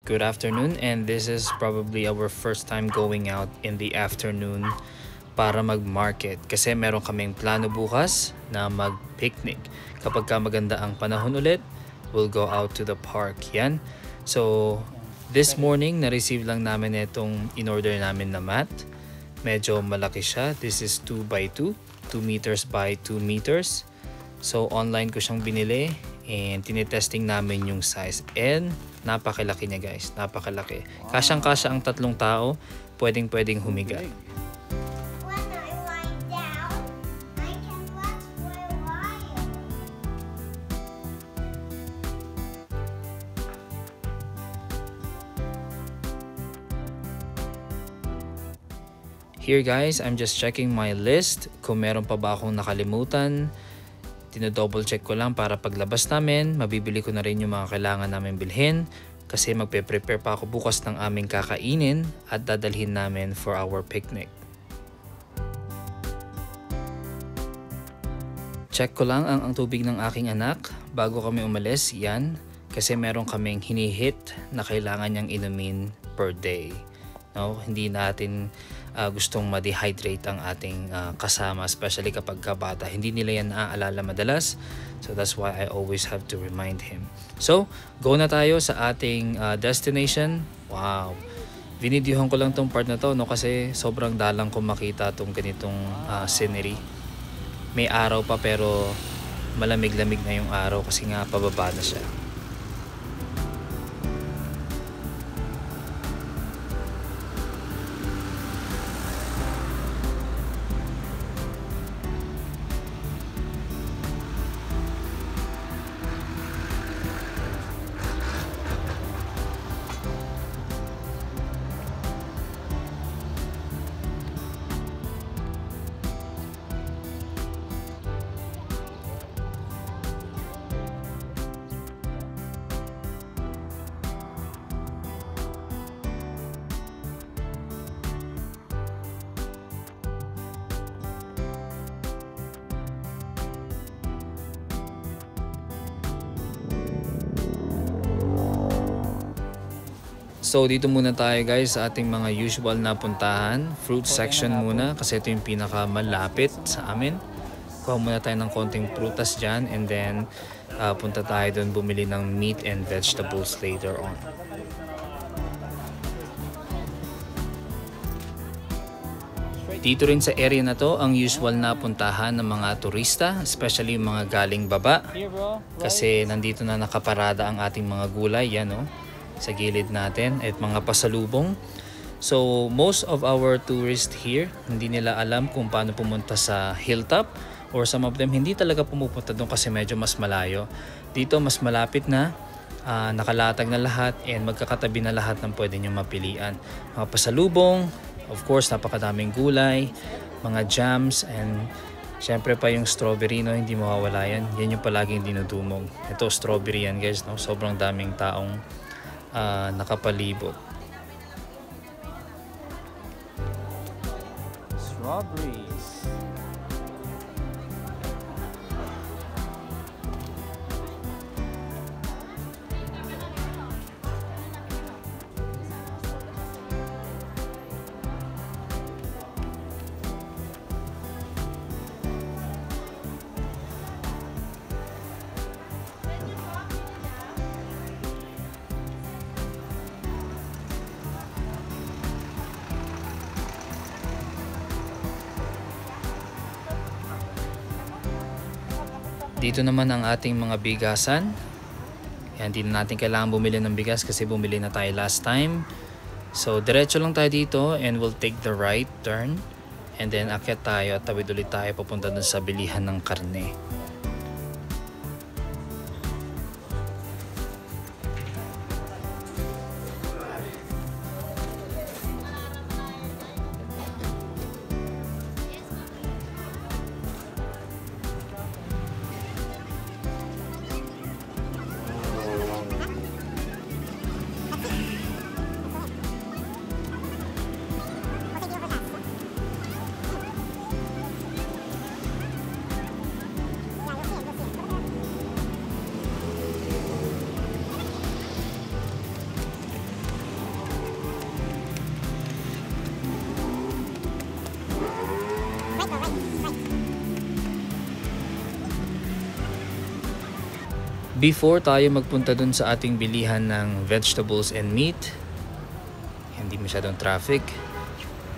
Good afternoon, and this is probably our first time going out in the afternoon para mag-market kasi meron kaming plano bukas na mag-picnic. Kapag ka maganda ang panahon ulit, we'll go out to the park. Yan. So, this morning, na-receive lang namin itong in-order namin na mat. Medyo malaki siya. This is 2x2, 2 meters by 2 meters. So, online ko siyang binili and tinitesting namin yung size. And napakalaki niya guys, napakalaki. Kasyang-kasya ang 3 tao, pwedeng humiga. When I lie down, I can watch my wire. Here guys, I'm just checking my list kung meron pa ba akong nakalimutan. Tino-double check ko lang para paglabas namin, mabibili ko na rin yung mga kailangan namin bilhin kasi magpe-prepare pa ako bukas ng aming kakainin at dadalhin namin for our picnic. Check ko lang ang tubig ng aking anak bago kami umalis, yan, kasi meron kaming hinihit na kailangan niyang inumin per day. No, hindi natin gustong ma-dehydrate ang ating kasama, especially kapag kabata. Hindi nila yan naaalala madalas. So that's why I always have to remind him. So, go na tayo sa ating destination. Wow! Vinidyohan ko lang tong part na to, no, kasi sobrang dalang ko makita tong ganitong scenery. May araw pa pero malamig-lamig na yung araw kasi nga pababa na siya. So dito muna tayo guys sa ating mga usual na puntahan. Fruit section muna kasi ito yung pinaka malapit sa amin. Kuha muna tayo ng konting prutas dyan and then punta tayo doon bumili ng meat and vegetables later on. Dito rin sa area na to ang usual na puntahan ng mga turista, especially yung mga galing baba. Kasi nandito na nakaparada ang ating mga gulay, yan o. Sa gilid natin at mga pasalubong. So most of our tourists here hindi nila alam kung paano pumunta sa hilltop, or some of them hindi talaga pumupunta doon kasi medyo mas malayo. Dito mas malapit na, nakalatag na lahat and magkakatabi na lahat ng pwede nyo mapilian. Mga pasalubong, of course napakadaming gulay, mga jams, and syempre pa yung strawberry, no, hindi mawawala yan. Yan yung palaging dinudumog. Ito strawberry yan guys, no? Sobrang daming taong nakapalibot. Strawberries. Dito naman ang ating mga bigasan. Yan, hindi na natin kailangan bumili ng bigas kasi bumili na tayo last time. So, diretso lang tayo dito and we'll take the right turn. And then, akyat tayo at tawid ulit tayo papunta dun sa bilihan ng karne. Before tayo magpunta dun sa ating bilihan ng vegetables and meat, hindi masyadong traffic,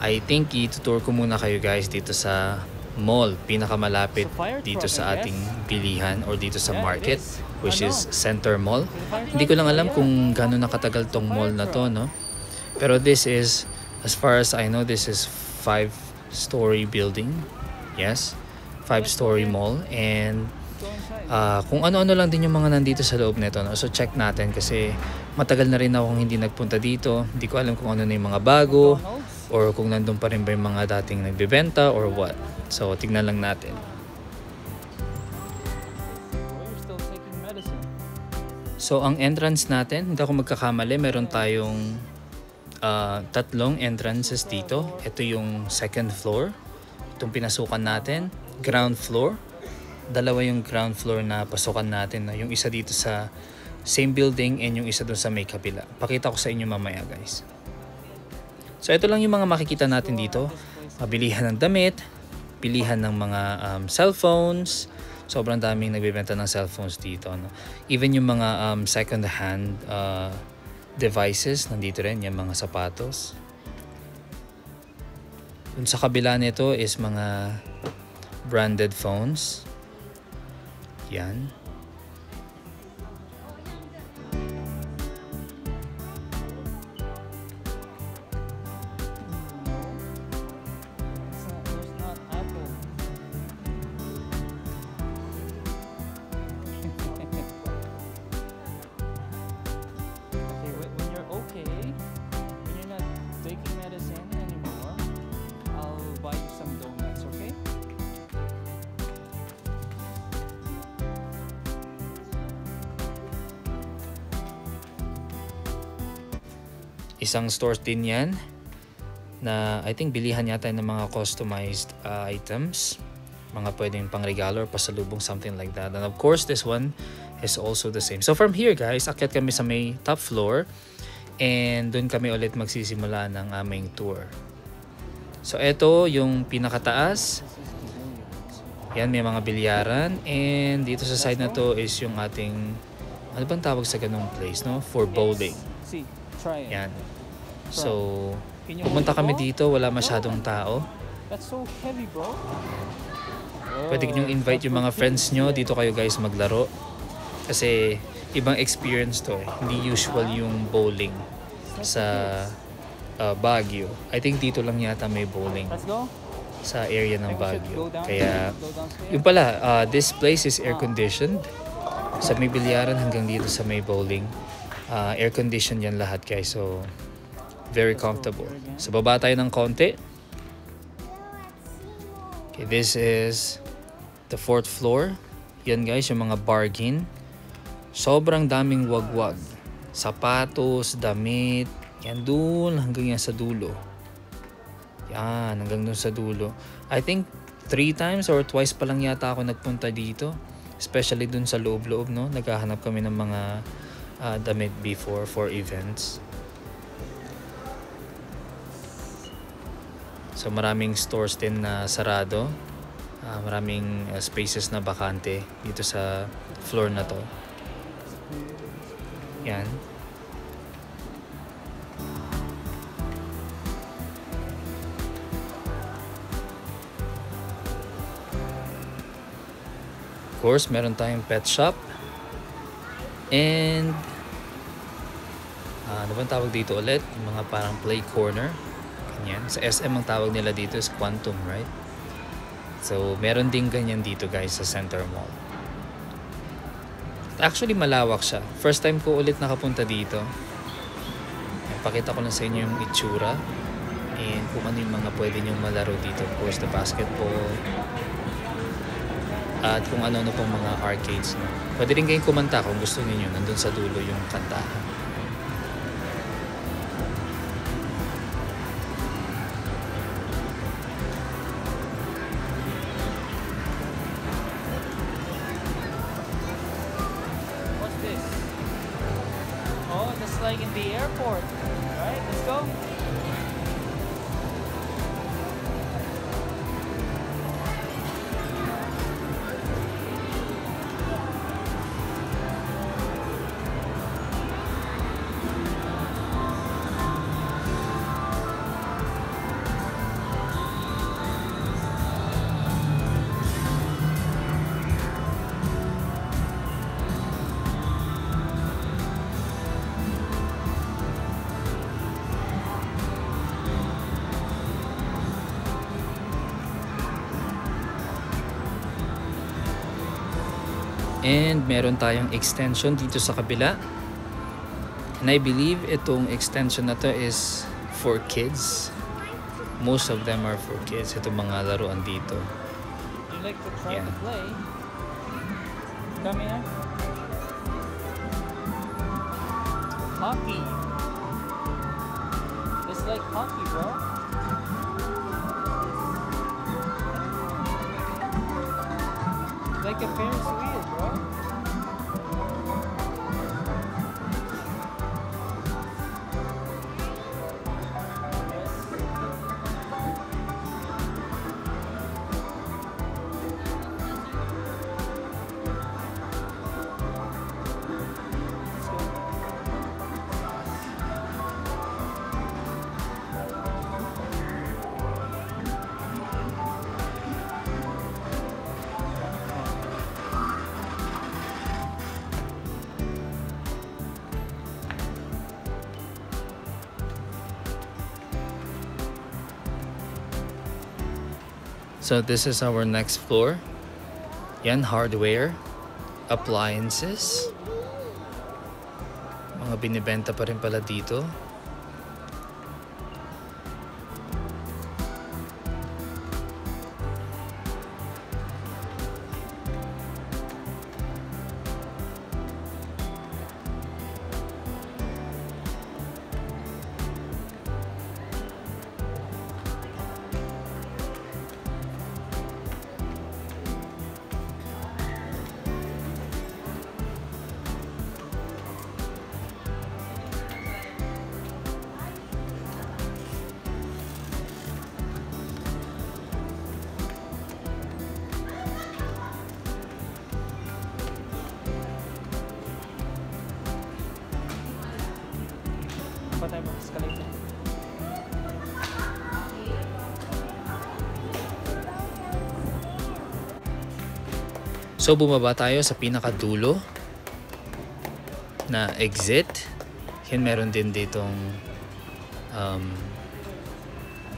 I think itutour ko muna kayo guys dito sa mall, pinakamalapit dito sa ating bilihan or dito sa market, which is Center Mall. Hindi ko lang alam kung gaano nakatagal tong mall na to, no? Pero this is, as far as I know, this is 5-story building. Yes, 5-story mall. And kung ano-ano lang din yung mga nandito sa loob nito, no? So check natin kasi matagal na rin akong hindi nagpunta dito. Hindi ko alam kung ano na yung mga bago or kung nandun pa rin ba yung mga dating nagbebenta or what. So tignan lang natin. So ang entrance natin, hindi ako magkakamali, meron tayong 3 entrances dito. Ito yung second floor. Itong pinasukan natin, ground floor. 2 yung ground floor na pasukan natin. Yung isa dito sa same building and yung isa doon sa may kabila. Pakita ko sa inyo mamaya guys. So ito lang yung mga makikita natin dito. Bilihan ng damit, bilihan ng mga cellphones. Sobrang daming nagbebenta ng cellphones dito. No? Even yung mga second hand devices, nandito rin yung mga sapatos. Dun sa kabila nito is mga branded phones. Yan. Isang store din yan na I think bilihan yata ng mga customized items, mga pwedeng pangregalo or pasalubong, something like that. And of course this one is also the same. So from here guys, akyat kami sa may top floor and doon kami ulit magsisimula ng aming tour. So ito yung pinakataas. Yan, may mga bilyaran, and dito sa side na to is yung ating, ano bang tawag sa ganung place, no? For bowling. Yan. So, pumunta kami dito, wala masyadong tao. Pwede nyo invite yung mga friends nyo, dito kayo guys maglaro. Kasi, ibang experience to eh. Hindi usual yung bowling sa Baguio. I think dito lang yata may bowling sa area ng Baguio. Kaya, yun pala, this place is air-conditioned. Sa may bilyaran hanggang dito sa may bowling. Air-conditioned yan lahat guys. So, very comfortable. So, baba tayo ng konti. Okay, this is the 4th floor. Yan guys, yung mga bargain. Sobrang daming wagwag. Sapatos, damit. Yan dun, hanggang yan sa dulo. Yan, hanggang dun sa dulo. I think 3 times or twice pa lang yata ako nagpunta dito. Especially dun sa loob-loob, no? Naghahanap kami ng mga damit before for events. So maraming stores din na sarado. Maraming spaces na bakante dito sa floor na to. Yan. Of course, meron tayong pet shop. And ano bang tawag dito ulit? Yung mga parang play corner. Ganyan. Sa SM ang tawag nila dito is Quantum, right? So, meron din ganyan dito guys sa Center Mall. Actually, malawak siya. First time ko ulit nakapunta dito. Pakita ko lang sa inyo yung itsura. And kung ano yung mga pwede nyong malaro dito. Of course, the basketball. At kung ano-ano pong mga arcades. No? Pwede rin kayong kumanta kung gusto niyo. Nandun sa dulo yung kantahan. What's this? Oh, just like in the airport. Alright, let's go. And meron tayong extension dito sa kabila. And I believe itong extension na to is for kids. Most of them are for kids. Itong mga laruan dito. You like to try Yeah. to play? Come here. Hockey. It's like hockey, bro. Like a Ferris wheel, bro. Let's go. So this is our next floor. Yan, hardware, appliances. Mga binibenta pa rin pala dito. Pa tayo mag-escalate. So bumaba tayo sa pinakadulo na exit. Yan, meron din ditong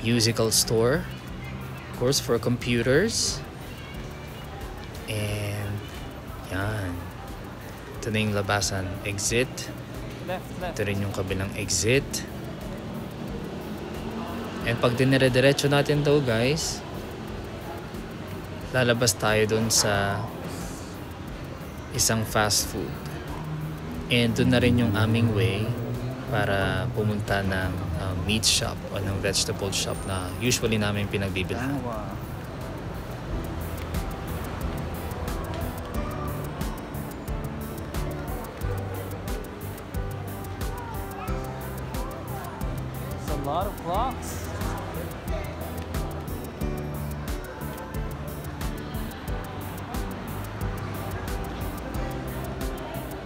musical store. Of course, for computers. And yan. Ito na yung labasan. Exit. Left. Ito rin yung kabilang exit. And pag dinire-diretso natin daw, guys, lalabas tayo dun sa isang fast food. And dun na rin yung aming way para pumunta ng meat shop o ng vegetable shop na usually namin pinagbibilhan. Wow. It's a lot of clocks.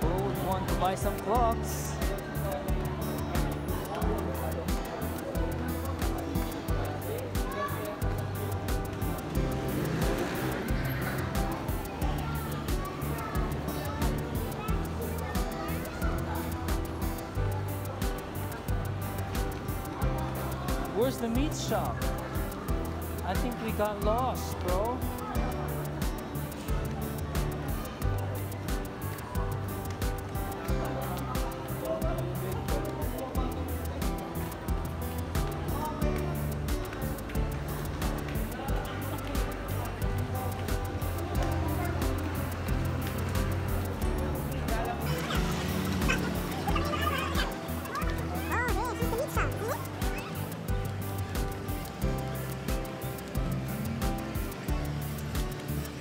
Who would want to buy some clocks? Where's the meat shop? I think we got lost, bro.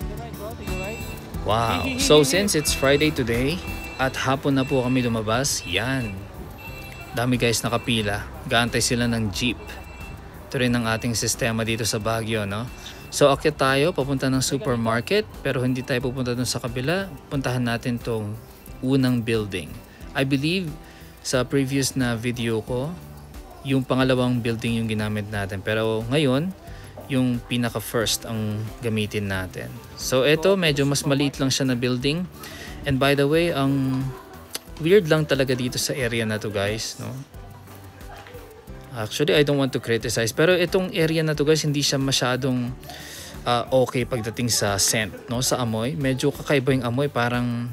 You're right, bro. You're right. Wow! So since it's Friday today at hapon na po kami lumabas, yan. Dami guys nakapila. Gaantay sila ng jeep. Ito rin ang ating sistema dito sa Baguio, no? So akyat tayo papunta ng supermarket pero hindi tayo pupunta dun sa kabila. Puntahan natin tong unang building. I believe sa previous na video ko, yung pangalawang building yung ginamit natin. Pero ngayon, yung pinaka first ang gamitin natin. So ito medyo mas maliit lang siya na building. And by the way, ang weird lang talaga dito sa area na to guys, no? Actually, I don't want to criticize, pero itong area na to guys, hindi siya masyadong okay pagdating sa scent, no, sa amoy. Medyo kakaiba yung amoy, parang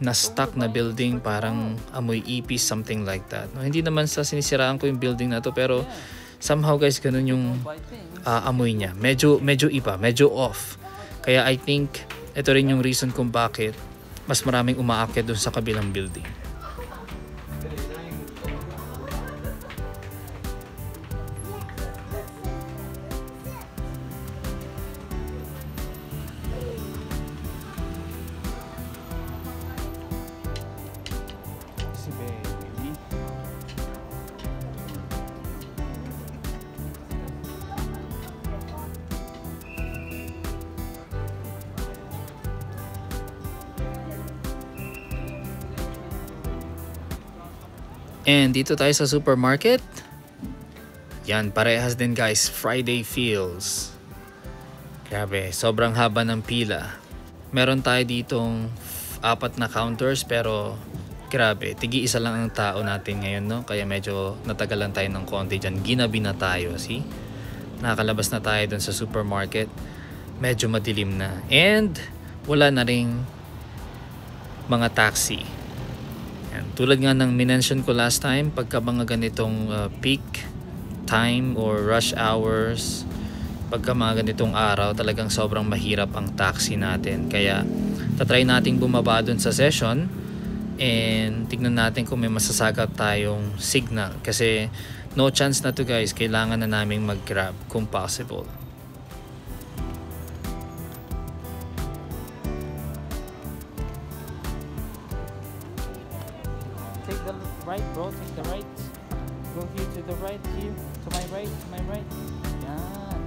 na-stuck na building, parang amoy ipis, something like that. No, hindi naman sa sinisiraan ko yung building na to, pero somehow guys, ganun yung amoy niya. Medyo iba, medyo off. Kaya I think ito rin yung reason kung bakit mas maraming umaakyat dun sa kabilang building. Si baby. And dito tayo sa supermarket. Yan, parehas din guys, Friday feels. Grabe, sobrang haba ng pila. Meron tayo ditong 4 na counters, pero grabe, tigi-isa lang ang tao natin ngayon, no? Kaya medyo natagalan tayo ng konti dyan. Ginabi na tayo, see? Nakakalabas na tayo dun sa supermarket. Medyo madilim na. And wala na ring mga taxi. Yan. Tulad nga ng minention ko last time, pagka mga ganitong peak time or rush hours, pagka mga ganitong araw, talagang sobrang mahirap ang taxi natin. Kaya tatry nating bumaba dun sa session and tignan natin kung may masasagap tayong signal. Kasi no chance na to guys, kailangan na naming mag-grab kung possible. Take the right, bro. Take the right. Go here to the right. Here. To my right. To my right. Yan.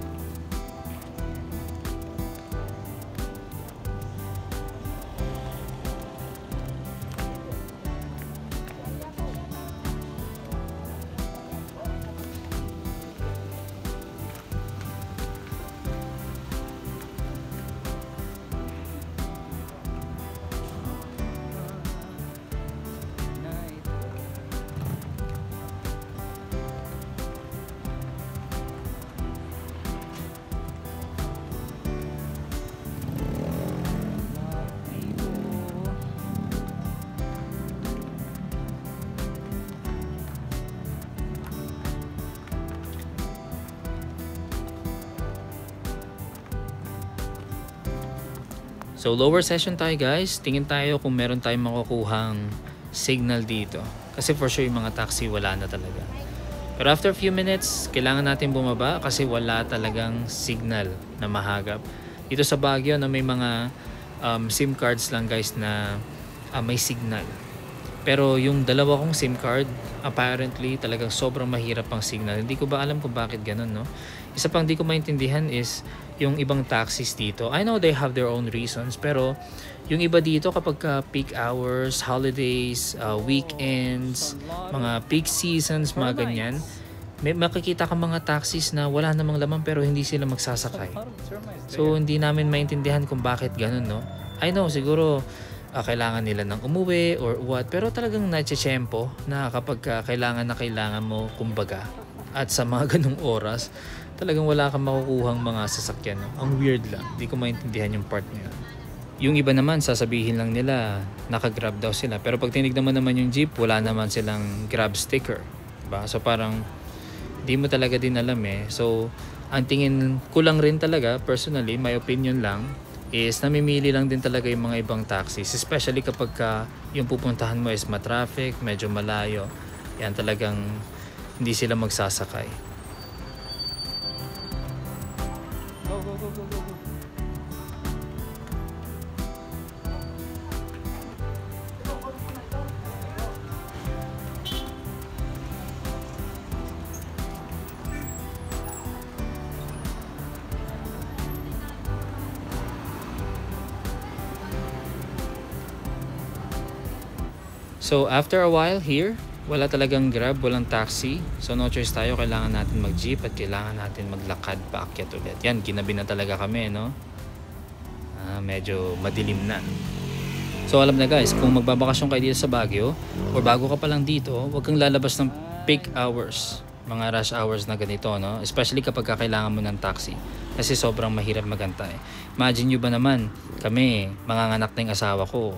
Night. So lower session tayo guys. Tingin tayo kung meron tayong makukuhang signal dito. Kasi for sure yung mga taxi wala na talaga. Pero after a few minutes, kailangan natin bumaba kasi wala talagang signal na mahagap. Dito sa Baguio na may mga SIM cards lang guys na may signal. Pero yung dalawa kong SIM card, apparently talagang sobrang mahirap ang signal. Hindi ko ba alam kung bakit ganun, no? Isa pang di ko maintindihan is yung ibang taxis dito. I know they have their own reasons, pero yung iba dito kapag peak hours, holidays, weekends, mga peak seasons, mga ganyan, may makikita ka mga taxis na wala namang laman pero hindi sila magsasakay. So hindi namin maintindihan kung bakit ganun, no? I know siguro kailangan nila ng umuwi or what, pero talagang natsyempo na kapag kailangan mo kumbaga at sa mga ganung oras, talagang wala kang makukuhang mga sasakyan, no? Ang weird lang, di ko maintindihan yung part niya. Yung iba naman sasabihin lang nila naka-grab daw sila, pero pag tinignan mo naman yung jeep, wala naman silang grab sticker, diba? So parang di mo talaga din alam eh. So ang tingin ko lang rin talaga, personally, my opinion lang, is namimili lang din talaga yung mga ibang taxis, especially kapag yung pupuntahan mo is matraffic, medyo malayo, yan talagang hindi sila magsasakay. Go, go, go, go, go, go. So after a while here, wala talagang grab, walang taxi. So no choice tayo, kailangan natin mag-jeep at kailangan natin maglakad paakyat ulit. Yan, ginabi na talaga kami, no? Medyo madilim na. So alam na guys, kung magbabakasyon kayo dito sa Baguio or bago ka pa lang dito, huwag kang lalabas ng peak hours. mga rush hours na ganito, no? Especially kapag kailangan mo ng taxi. Kasi sobrang mahirap magantay. Imagine nyo ba naman, kami, manganganak na yung asawa ko,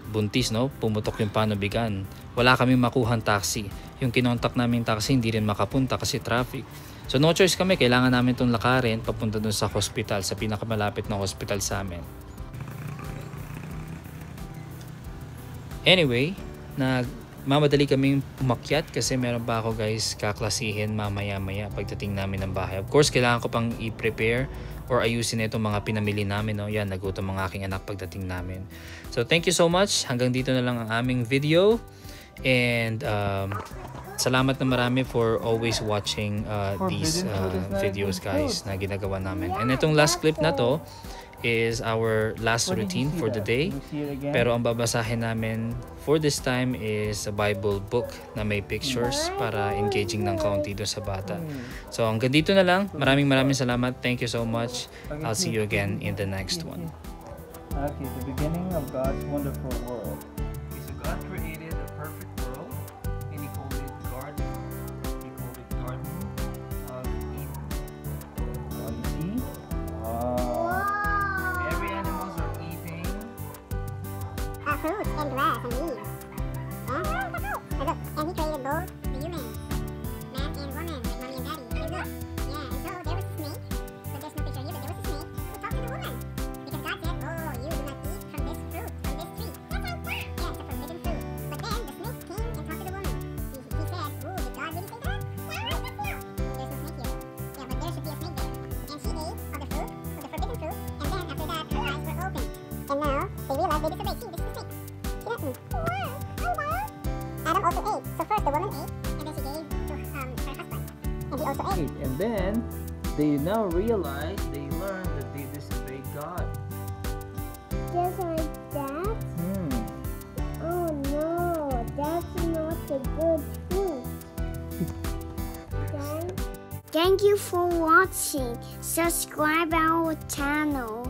buntis, no? Pumutok yung panubigan. Wala kami makuhang taxi. Yung kinontak namin taxi, hindi rin makapunta kasi traffic. So no choice kami, kailangan namin itong lakarin papunta dun sa hospital, sa pinakamalapit na hospital sa amin. Anyway, mamadali kaming umakyat kasi meron pa ako guys kaklasihin mamaya-maya pagdating namin ng bahay. Of course, kailangan ko pang i-prepare or ayusin itong mga pinamili namin. No? Yan, nagutom ang aking anak pagdating namin. So thank you so much. Hanggang dito na lang ang aming video. And salamat na marami for always watching these videos guys na ginagawa namin. And itong last clip na to is our last routine for the day. Pero ang babasahin namin for this time is a Bible book na may pictures para engaging ng kaunti doon sa bata. So hanggang dito na lang. Maraming salamat. Thank you so much. I'll see you again in the next one. Okay, the beginning of God's wonderful world. Okay, so God created a perfect world and He called it garden. He called it Garden of Eden. Oh, you see? Every animals are eating. Fruits and grass and leaves. And look, and He created both the humans, man and woman, like mommy and daddy. And look, yeah, and so there was a snake, but there's no picture here, but there was a snake who talked to the woman. Because God said, oh, you do not eat from this fruit, from this tree. Yeah, it's a forbidden fruit. But then the snake came and talked to the woman. He said, oh, did God really say that? There's no snake here. Yeah, but there should be a snake there. And she ate of the fruit, of the forbidden fruit, and then after that her eyes were opened. And now they realized they disobeyed. See, this is the snake. See that? Adam also ate. So first the woman ate, and then she gave to her husband. And he also ate. And then they now realize, they learned that they disobeyed God. Just like that? Oh no, that's not a good fruit. Thank you for watching. Subscribe our channel.